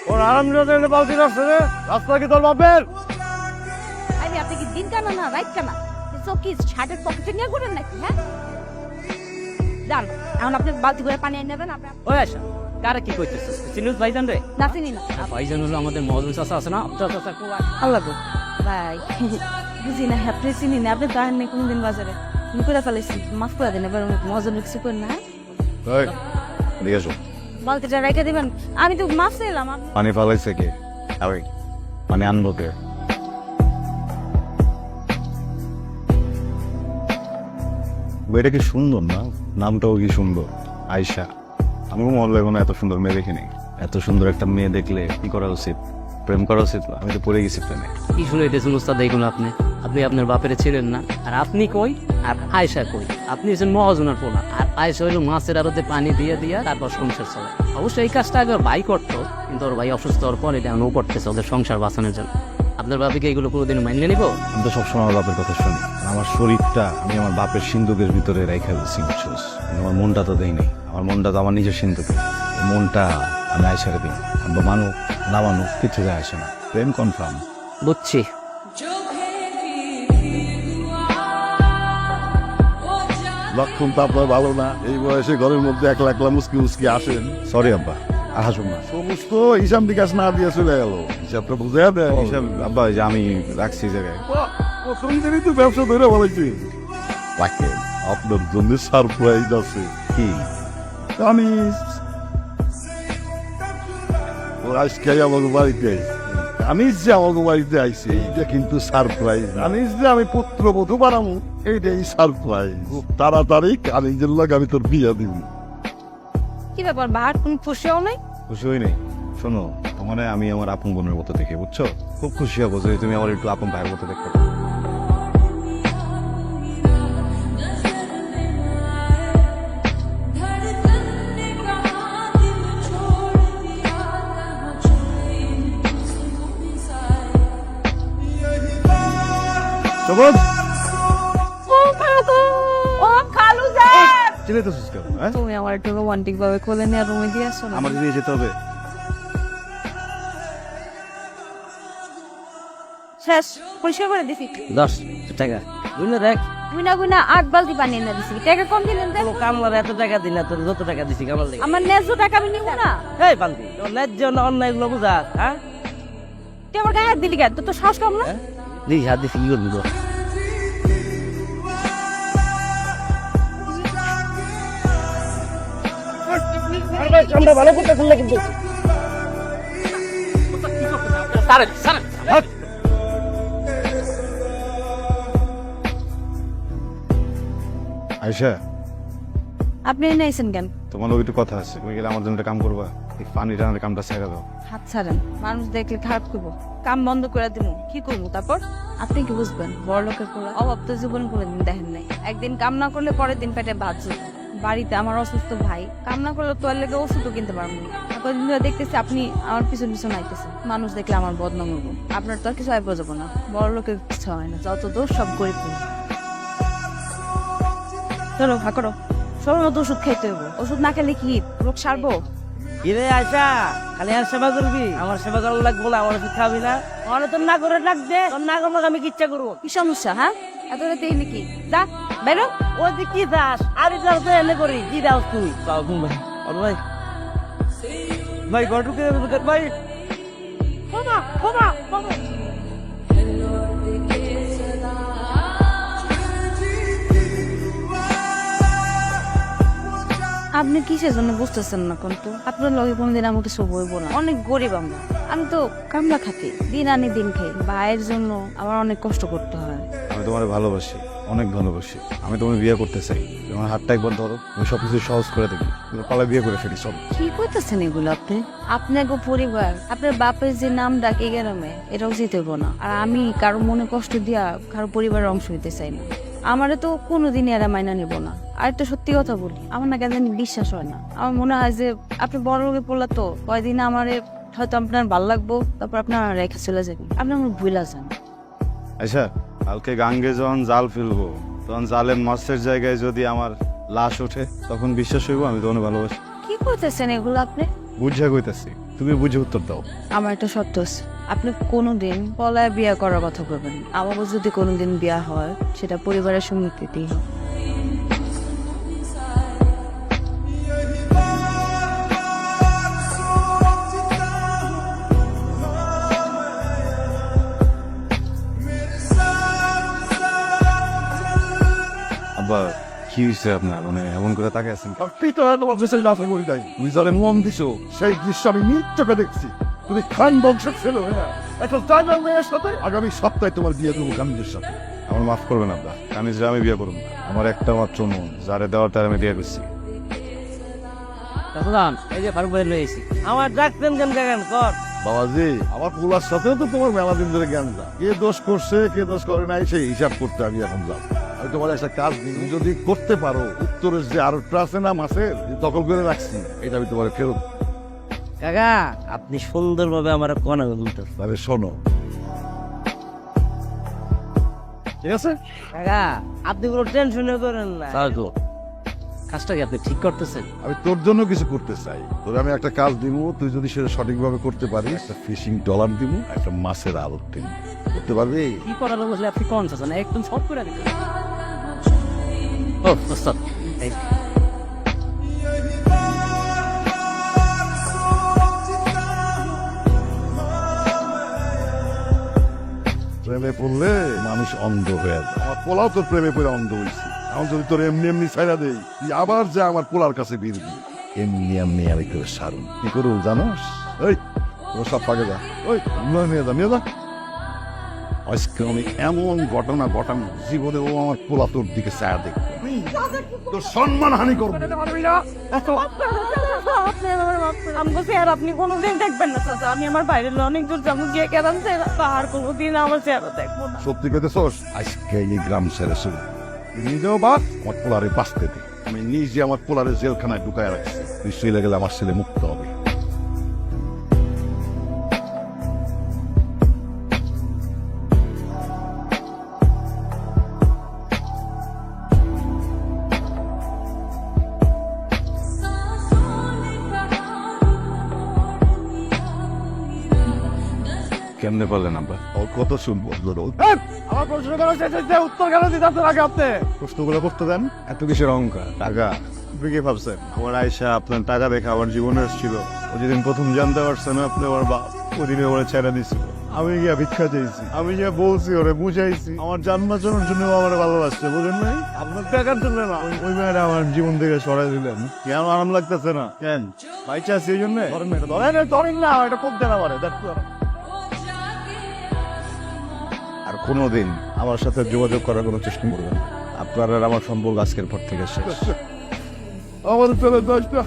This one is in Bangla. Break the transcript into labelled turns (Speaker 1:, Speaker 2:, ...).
Speaker 1: ওর আরামদাদা বালতি রাস্তা রে, রাস্তা কি তোর বাপের?
Speaker 2: আরে আপনি কি দিন কানা না রাইট কানা? কি শার্টের পকেটে নিয়ে ঘুরেন নাকি? হ্যাঁ যান, এখন আপনি বালতি করে পানি এনে নেবেন। আপনার
Speaker 3: ওই আশা কারে কি কইতেছিস? চিনুস ভাইজান রে?
Speaker 2: না চিনি না।
Speaker 3: ভাইজান হলো আমাদের মহাজন চাচা আছে না, আপনার চাচা কো
Speaker 2: আল্লাহ গো ভাই, বুঝি না আপনি চিনি না, আপনি দাঁড়ান নেই কোনদিন বাজারে আমি করে ফেলেছি, মাফ করে দেন এবার মজন কিছু করেন না।
Speaker 4: এই, এদিকে এসো।
Speaker 2: বালতিটা রেখে দিবেন, আমি তো মাফ চাইলাম।
Speaker 4: পানি ফালাইছে কে? আমি। পানি আনবো কে? মেয়েটা কি সুন্দর না? নামটাও কি সুন্দর, আয়শা। আমি মনে লাগলো না এত সুন্দর মেয়ে দেখিনি। এত সুন্দর একটা মেয়ে দেখলে কি করা উচিত? প্রেম করা উচিত না? আমি তো পড়ে গেছি প্রেমে।
Speaker 3: কি শুনাইতেছেন উস্তাদ? দেখুন আপনি আপনার বাপের ছিলেন না, আর আপনি কই আর আয়সা কই? আপনি হচ্ছেন মহাজনার পোলা, আর আয়সা হইলো মাছের আড়তে পানি দিয়ে দিয়া তারপর সংসার চলে। অবশ্যই এই কাজটা আগে ওর ভাই করতো, কিন্তু ওর ভাই অসুস্থ হওয়ার পর এটা ও করতেছে ওদের সংসার বাঁচানোর জন্য। আপনার বাপিকে এগুলো কোনোদিন মানিয়ে নিব?
Speaker 4: আমি তো সবসময় আমার বাপের কথা শুনি। আমার শরীরটা আমি আমার বাপের সিন্ধুকের ভিতরে রেখে দিচ্ছি, বুঝছিস? আমার মনটা তো দেয়নি। আমার মনটা তো আমার নিজের সিন্ধুকে। এই মনটা আমি আয়সারে দিই। আমরা মানুক না মানুক কিছু যায় আসে না, প্রেম কনফার্ম।
Speaker 3: বুঝছি।
Speaker 5: লক্ষণ তো আপনার ভালো না, এই বয়সে ঘরের মধ্যে একলা একলা মুসকি মুসকি আসেন।
Speaker 4: সরি আব্বা, আসুন না।
Speaker 5: সমস্ত হিসাব নিকাশ না দিয়ে চলে গেল, হিসাবটা বুঝে দেয়।
Speaker 4: হিসাব আব্বা, ওই যে আমি রাখছি এই জায়গায়।
Speaker 5: প্রথম দিনই তো ব্যবসা ধরে বলেছি। রাখেন, আপনার জন্য সারপ্রাইজ আছে।
Speaker 4: কি?
Speaker 5: আমি ও আজকে আমাকে বাড়িতে আইছি। আমি যে আমাকে বাড়িতে আইছি এইটা কিন্তু সারপ্রাইজ। আমি যে আমি পুত্রবধূ বানাবো এইটাই সারপ্রাইজ। খুব তাড়াতাড়ি কানিজের লাগে আমি তোর বিয়ে দিব।
Speaker 2: কি ব্যাপার বাহার কোন খুশিও নেই?
Speaker 4: খুশি হই নাই। শোনো, তোমার আমি আমার আপন বোনের মতো দেখে, বুঝছো? খুব খুশি হবো যদি তুমি আমার একটু আপন ভাইয়ের মতো দেখতে পারো। সবুজ,
Speaker 2: ও খালু যান,
Speaker 4: চিনে তো কেন? হ্যাঁ,
Speaker 2: তুমি আমার একটু রোমান্টিক ভাবে কোলে নিয়ে রুমে দিয়ে আসো না।
Speaker 4: আমার দিয়ে যেতে হবে।
Speaker 2: শেষ, পরিষ্কার করে দিছি।
Speaker 3: 10 টাকা বুঝলে দেখ,
Speaker 2: গুনা গুনা 8 বালতি পানি এনে দিছি, টাকা কম দিলেন দেখ।
Speaker 3: কামলার এত টাকা দিন না, তোর যত টাকা দিছি কামলার লেগে।
Speaker 2: আমার ন্যায্য টাকা আমি নিব না।
Speaker 3: এই বান্দি, তোর ন্যায্য না অন্যায় গুলো বুঝাস? হ্যাঁ,
Speaker 2: তুই আমার গায়ে হাত দিলি কেন? তোর তো সাহস কম না?
Speaker 3: দিস হাত দিছি কি করবি তো?
Speaker 1: আমরা ভালো করতেছেন না কিন্তু।
Speaker 4: আয়শা,
Speaker 2: আপনি এনে আইছেন কেন?
Speaker 4: তোমার লোক একটু কথা আছে। তুমি গেলে আমার জন্য একটা কাম করবা। এই পানি টানার কামটা ছেড়ে দাও।
Speaker 2: হাত ছাড়েন, মানুষ দেখলে খারাপ করবো। কাম বন্ধ করে দিব, কি করবো তারপর? আপনি কি বুঝবেন? বড় লোকের পোলা, অভাব তো জীবন কোনোদিন দেখেন নাই। একদিন কাম না করলে পরের দিন পেটে ভাত জুটে। বাড়িতে আমার অসুস্থ ভাই, কাম না করলে তোয়ার লেগে ওষুধও কিনতে পারবো না। কদিন ধরে দেখতেছি আপনি আমার পিছন পিছন আইতেছেন, মানুষ দেখলে আমার বদনাম হবো। আপনার তো আর কিছু আয় বোঝাবো না, বড় লোকের কিছু হয় না, যত দোষ সব গরিব। চলো হা করো, সময় মতো ওষুধ খাইতে হবো। ওষুধ না খেলে কি রোগ সারবো?
Speaker 3: কিরে আয়সা, খালি আর সেবা করবি? আমার সেবা করার লাগবো না, আমার ওষুধ খাবি না? আমার তোর না করে ডাক দে, তোর না করলে আমি কি ইচ্ছা করবো?
Speaker 2: কি সমস্যা? হ্যাঁ, এত রাতে এলি কি? যা বেরো।
Speaker 3: ওই যে কি দাস, আর যাও তো এনে করি কি দাস তুই? ভাই ভাই ভাই গটুকে ভাই বাবা বাবা বাবা।
Speaker 2: আপনি কিসের জন্য বুঝতেছেন না? কিন্তু আপনার লগে কোনদিন আমাকে কিছু বলবো না। অনেক গরিব আমরা, আমি তো কামলা খাতি, দিন আনি দিন খাই। ভাইয়ের জন্য আমার অনেক কষ্ট করতে হয়।
Speaker 4: আমি তোমার ভালোবাসি, অনেক ভালোবাসি। আমি তোমার বিয়ে করতে চাই। তোমার হাতটা একবার ধরো, আমি সবকিছু সহজ করে দেখি। পালা বিয়ে করে ফেলি সব।
Speaker 2: কি করতেছেন এগুলো আপনি? আপনাকে পরিবার, আপনার বাপের যে নাম ডাক এই গ্রামে, এটাও জিতে হইব না। আর আমি কারো মনে কষ্ট দিয়া কারো পরিবারের অংশ হইতে চাই না। আমারে তো কোনোদিনই এরা মাইনা নিব না। আর একটা সত্যি কথা বলি, আমার না কেন জানি বিশ্বাস হয় না। আমার মনে হয় যে আপনি বড় লোকে পড়লা তো কয়দিন আমারে হয়তো আপনার ভালো লাগবো, তারপর আপনার রেখে চলে যাবেন। আপনি আমার ভুলা যান।
Speaker 4: আচ্ছা, কালকে গাঙ্গে যখন জাল ফেলবো, তখন জালে মাছের জায়গায় যদি আমার লাশ ওঠে, তখন বিশ্বাস হইব আমি তোমার ভালোবাসি।
Speaker 2: কি করতেছেন এগুলো আপনি?
Speaker 4: বুঝা কইতাছি, তুমি বুঝে উত্তর দাও।
Speaker 2: আমার একটা শর্ত আছে, আপনি কোনোদিন পলায় বিয়া করার কথা করবেন না। আমারও যদি কোনোদিন বিয়া হয় সেটা পরিবারের সম্মতিতেই হয়।
Speaker 4: আব্বা কি হয়েছে আপনার, মানে এমন করে তাকে আছেন?
Speaker 5: আপনি তো আর তোমার দেশের লাফে বলি নাই, তুমি যারে মন দিছো সেই দৃশ্য আমি নিজ চোখে দেখছি। তুমি খান বংশের ছেলে হ্যাঁ, এখন তাই না মেয়ের সাথে আগামী সপ্তাহে তোমার বিয়ে দেবো কামিজের সাথে।
Speaker 4: আমার মাফ করবেন আব্বা, কামিজরা আমি বিয়ে করব না। আমার একটা মাত্র মন, যারে দেওয়ার তার আমি দিয়ে গেছি।
Speaker 3: চাচাজান, এই যে ফারুক ভাই লয়ে এসেছি।
Speaker 1: আমার ডাকতেন কেন কাকান কর।
Speaker 5: বাবাজি, আমার পোলার সাথেও তো তোমার মেলা দিন ধরে জ্ঞান যা, কে দোষ করছে কে দোষ করে নাই সেই হিসাব করতে আমি এখন যাব। আমি তোমার একটা কাজ দিই, তুমি যদি করতে পারো উত্তরের যে আরোটা আছে না মাছের, দখল করে রাখছি, এটা আমি তোমার ফেরত।
Speaker 1: কাকা আপনি সুন্দরভাবে আমার কনা বলতে।
Speaker 5: তবে শোনো, ঠিক আছে?
Speaker 1: কাকা আপনি কোনো টেনশনে করেন না।
Speaker 3: তাহলে কাজটা কি আপনি ঠিক করতেছেন?
Speaker 5: আমি তোর জন্য কিছু করতে চাই। তোর আমি একটা কাজ দিব, তুই যদি সেটা সঠিকভাবে করতে পারিস, একটা ফিশিং ট্রলার দিব, একটা মাছের আড়ত দিব। করতে পারবি?
Speaker 3: কি করার বসলে আপনি কোন চাচ্ছেন, একদম সব করে দিবেন। ও ওস্তাদ, এই
Speaker 5: প্রেমে পড়লে মানুষ অন্ধ হয়ে যায়। আমার পোলাও তোর প্রেমে পড়ে অন্ধ হয়েছে। এখন যদি তোর এমনি এমনি ছাইরা দেই, তুই আবার যে আমার পোলার কাছে বিরবি। এমনি এমনি আমি তোর সারুন কি করু জানোস? এই তোর সব পাকে যা, ওই নিয়ে যা, নিয়ে যা। আজকে আমি এমন ঘটনা ঘটানো, জীবনে ও আমার পোলা তোর দিকে ছায়া দেখবে, তোর সম্মান হানি করবে।
Speaker 2: আপনি কোনোদিন দেখবেন না চাচা, আমি আমার বাইরের অনেক দূর যাবো, গিয়ে কেদান আর কোনোদিন আমার চেহারা দেখবো না।
Speaker 5: সত্যি কইতেছস? আজকে এই গ্রাম ছেড়ে শুরু নিজেও বাস, আমার পোলারে বাঁচতে দে। আমি নিজে আমার পোলারে জেলখানায় ঢুকায় রাখছি, তুই চলে গেলে আমার ছেলে মুক্ত হবে।
Speaker 4: কেমনে পারলেন আব্বা?
Speaker 5: ওর কত শুনবো রোজ
Speaker 1: আমার প্রশ্ন করা শেষ হয়েছে, উত্তর কেন দিতে আপনার আগে আপনি?
Speaker 4: প্রশ্নগুলো করতে দেন, এত কিসের অহংকার? টাকা আপনি কি ভাবছেন আমার আয়সা আপনার টাকা দেখে আমার জীবনে এসেছিল? ও যেদিন প্রথম জানতে পারছেন আপনি আমার বাপ, ওদিনে ওরা ছেড়ে দিছিল। আমি গিয়া ভিক্ষা চেয়েছি, আমি যে বলছি ওরে বুঝাইছি, আমার জান বাঁচানোর জন্য আমার ভালোবাসছে, বুঝেন নাই? আপনার টাকার জন্য না, ওই মেয়েটা আমার জীবন থেকে সরাই দিলেন। কেন আরাম লাগতেছে না? কেন বাইচা আছে এই জন্য? ধরেন না, এটা ধরেন, ধরেন না, এটা খুব দেন আমারে দেখতে। আর কোনোদিন আমার সাথে যোগাযোগ করার কোনো চেষ্টা করবেন না। আপনার আর আমার সম্পর্ক আজকের পর থেকে শেষ।
Speaker 5: আমার ছেলে দশটা